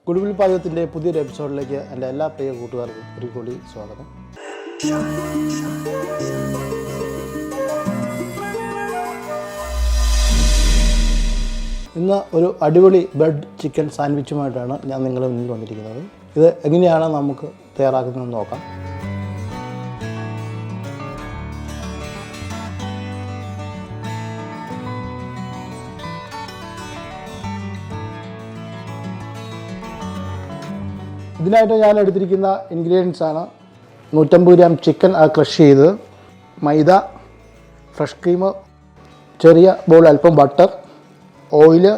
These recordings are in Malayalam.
ഗുഡ്വിൽ പാചകത്തിൻ്റെ പുതിയൊരു എപ്പിസോഡിലേക്ക് എൻ്റെ എല്ലാ പ്രിയ കൂട്ടുകാർക്കും ഒരു കൂടി സ്വാഗതം. ഇന്ന് ഒരു അടിപൊളി ബ്രെഡ് ചിക്കൻ സാൻഡ്വിച്ചുമായിട്ടാണ് ഞാൻ നിങ്ങളുടെ മുന്നിൽ വന്നിരിക്കുന്നത്. ഇത് എങ്ങനെയാണ് നമുക്ക് തയ്യാറാക്കുന്നതെന്ന് നോക്കാം. ഇതിനായിട്ട് ഞാൻ എടുത്തിരിക്കുന്ന ഇൻഗ്രീഡിയൻസ് ആണ് 150 ഗ്രാം ചിക്കൻ ക്രഷ് ചെയ്ത്, മൈദ, ഫ്രഷ് ക്രീം, ചെറിയ ബൗൾ അല്പം butter, oil,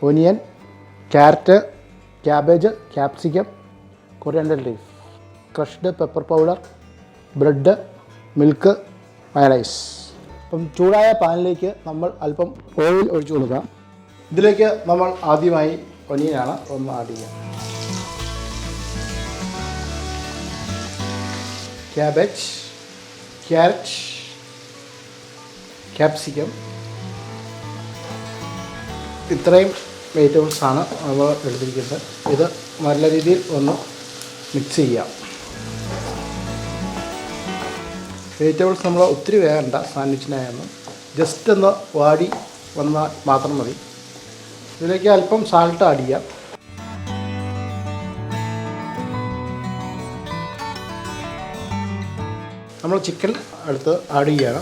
onion, carrot, cabbage, capsicum, coriander leaf, crushed pepper powder, bread, milk, mayonnaise. അപ്പം ചൂടായ പാനിലേക്ക് നമ്മൾ അല്പം ഓയിൽ ഒഴിച്ചു കൊടുക്കാം. ഇതിലേക്ക് നമ്മൾ ആദ്യമായി ഒനിയനാണ് ഒന്ന് ആഡ് ചെയ്യുക. ക്യാബേജ്, ക്യാരറ്റ്, ക്യാപ്സിക്കം, ഇത്രയും വെജിറ്റബിൾസാണ് നമ്മൾ എടുത്തിരിക്കുന്നത്. ഇത് നല്ല രീതിയിൽ ഒന്ന് മിക്സ് ചെയ്യാം. വെജിറ്റബിൾസ് നമ്മൾ ഒത്തിരി വേണ്ട, സാൻഡ്വിച്ചിനായൊന്നും ജസ്റ്റ് ഒന്ന് വാടി വന്നാൽ മാത്രം മതി. ഇതിലേക്ക് അല്പം സാൾട്ട് ആഡ് ചെയ്യാം. നമ്മൾ ചിക്കൻ എടുത്ത് ആഡ് ചെയ്യുകയാണ്.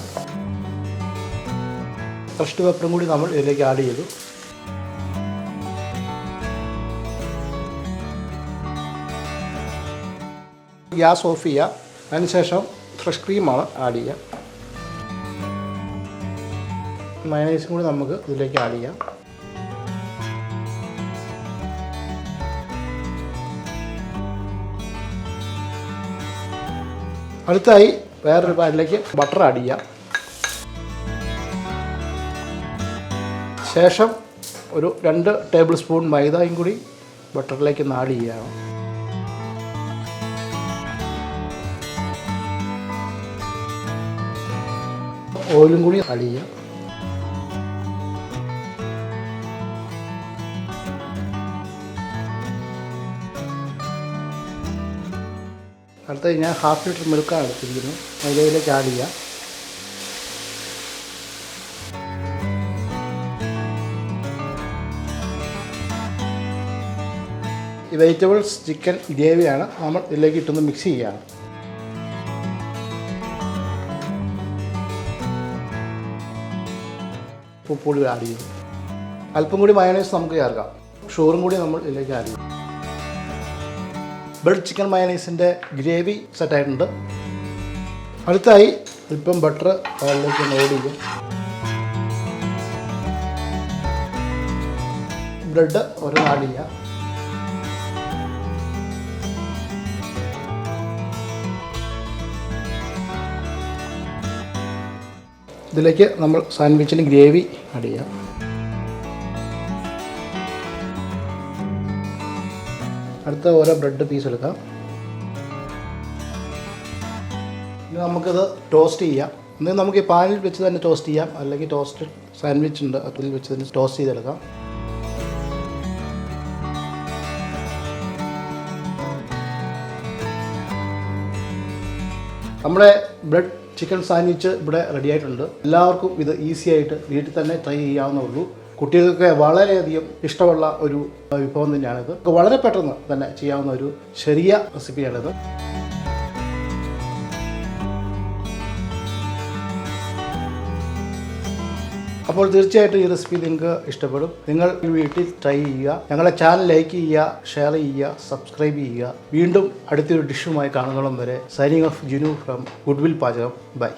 ക്രഷ്ഡ് പെപ്പറും കൂടി നമ്മൾ ഇതിലേക്ക് ആഡ് ചെയ്തു. ഗ്യാസ് ഓഫ് ചെയ്യുക. അതിനുശേഷം ഫ്രഷ് ക്രീമാണ് ആഡ് ചെയ്യുക. മയണൈസും കൂടി നമുക്ക് ഇതിലേക്ക് ആഡ് ചെയ്യാം. അടുത്തായി വേറൊരു പാനിലേക്ക് ബട്ടർ ആഡ് ചെയ്യാം. ശേഷം ഒരു 2 ടേബിൾ സ്പൂൺ മൈദയും കൂടി ബട്ടറിലേക്ക് ആഡ് ചെയ്യുകയാണ്. ഓയിലും കൂടി ആഡ് ചെയ്യാം. അടുത്ത ഞാൻ 1/2 ലിറ്റർ മിൽക്കാണ് എടുത്തിരിക്കുന്നത്. മൈദയിലേക്ക് ആഡ് ചെയ്യാം. ഈ വെജിറ്റബിൾസ് ചിക്കൻ ഗ്രേവിയാണ് നമ്മൾ ഇതിലേക്ക് ഇട്ടൊന്ന് മിക്സ് ചെയ്യുകയാണ്. ഉപ്പുപൊടി ആഡ് ചെയ്യും. അല്പം കൂടി മയോണൈസ് നമുക്ക് ചേർക്കാം. ഷുഗറും കൂടി നമ്മൾ ഇതിലേക്ക് ആഡ് ചെയ്യും. ബ്രെഡ് ചിക്കൻ മയണൈസിൻ്റെ ഗ്രേവി സെറ്റായിട്ടുണ്ട്. അടുത്തായി അല്പം ബട്ടർ അതിലേക്ക് ലോഡ് ചെയ്യും. ബ്രെഡ് ഒരു ആഡ് ചെയ്യുക. ഇതിലേക്ക് നമ്മൾ സാൻഡ്വിച്ചിന് ഗ്രേവി ആഡ് ചെയ്യാം. അടുത്ത ഓരോ ബ്രെഡ് പീസ് എടുക്കാം. ഇനി നമുക്കിത് ടോസ്റ്റ് ചെയ്യാം. എന്നാൽ നമുക്ക് ഈ പാനിൽ വെച്ച് തന്നെ ടോസ്റ്റ് ചെയ്യാം, അല്ലെങ്കിൽ ടോസ്റ്റ് സാൻഡ്വിച്ച് ഉണ്ട് അതിൽ വെച്ച് തന്നെ ടോസ്റ്റ് ചെയ്തെടുക്കാം. നമ്മുടെ ബ്രെഡ് ചിക്കൻ സാൻഡ്വിച്ച് ഇവിടെ റെഡി ആയിട്ടുണ്ട്. എല്ലാവർക്കും ഇത് ഈസി ആയിട്ട് വീട്ടിൽ തന്നെ ട്രൈ ചെയ്യാവുന്നേ. കുട്ടികൾക്ക് വളരെയധികം ഇഷ്ടമുള്ള ഒരു വിഭവം തന്നെയാണിത്. വളരെ പെട്ടെന്ന് തന്നെ ചെയ്യാവുന്ന ഒരു ചെറിയ റെസിപ്പിയാണിത്. അപ്പോൾ തീർച്ചയായിട്ടും ഈ റെസിപ്പി നിങ്ങൾക്ക് ഇഷ്ടപ്പെടും. നിങ്ങൾ ഈ വീട്ടിൽ ട്രൈ ചെയ്യുക. ഞങ്ങളുടെ ചാനൽ ലൈക്ക് ചെയ്യുക, ഷെയർ ചെയ്യുക, സബ്സ്ക്രൈബ് ചെയ്യുക. വീണ്ടും അടുത്തൊരു ഡിഷുമായി കാണുന്നോളം വരെ signing off Jinu from goodwill പാചകം. ബൈ.